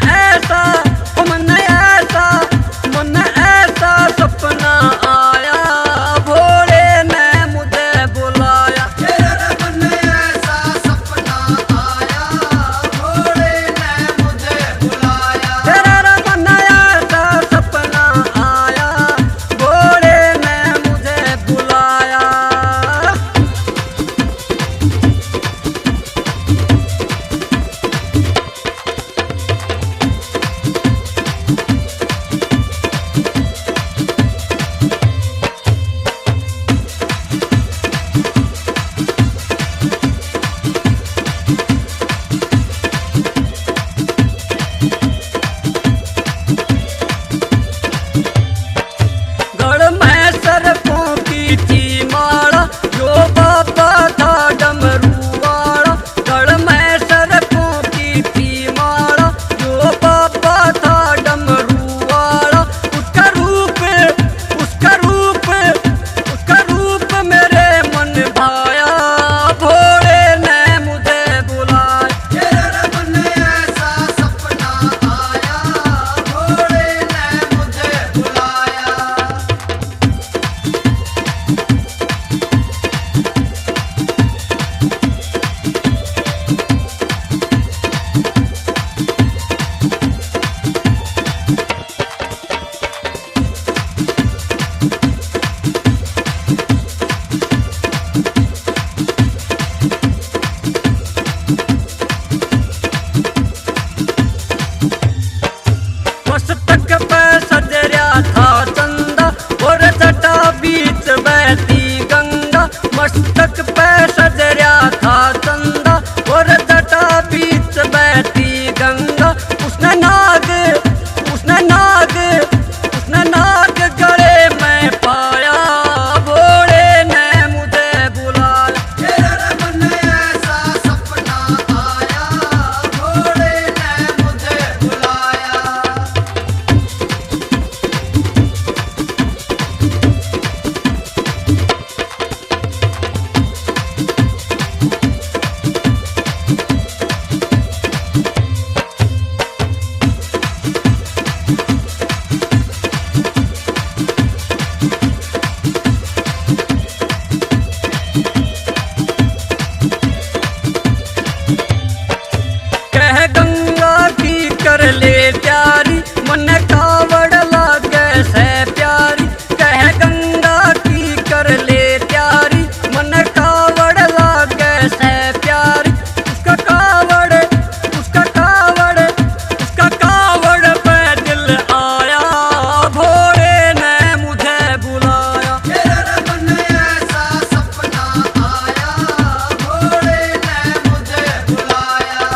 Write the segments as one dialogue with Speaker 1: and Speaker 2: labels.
Speaker 1: ऐसा मन ऐसा मन ऐसा सपना आया, भोले ने मुझे बुलाया।
Speaker 2: तेरे मन ऐसा सपना आया, भोले ने मुझे बुलाया।
Speaker 1: तेरा मन ऐसा सपना आया, भोले ने मुझे बुलाया। गढ़ में सरपों की थी माला, जो बाबा था डमरू वाला। गढ़ में सरपों की थी माला, जो बाबा था डमरू वाला। उसका रूप उसका रूप उसका रूप मेरे मन भाया, भोले ने मुझे बुलाया।
Speaker 2: तेरे मन ऐसा सपना आया, भोले ने मुझे बुलाया।
Speaker 1: मस्तक पे सजरिया था चंदा, और जटा बीच बहती गंगा। मस्तक पे सजरिया था चंदा, और जटा बीच बहती गंगा। उसने नाग उसने नाग उसने नाग गले में पाया, भोले ने मुझे बुलाया।
Speaker 2: तेरे मन ऐसा सपना आया, भोले ने मुझे बुलाया।
Speaker 1: कह गंगा की कर ले प्यारी, मन कावड़ लागे से प्यारी। कह गंगा की कर ले प्यारी, मन कावड़ लागे से प्यारी। उसका कावड़ उसका कावड़ उसका कावड़ पे दिल आया, भोले ने मुझे बुलाया।
Speaker 2: तेरे मन ऐसा सपना आया, भोले ने मुझे बुलाया।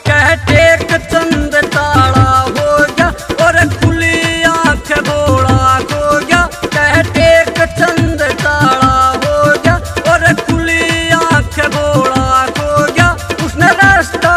Speaker 1: कह टेक चंद ताड़ा हो गया, और खुली आंख भोला खो गया। कह टेक चंद ताड़ा हो गया, और खुली आंख भोला खो गया। उसने रास्ता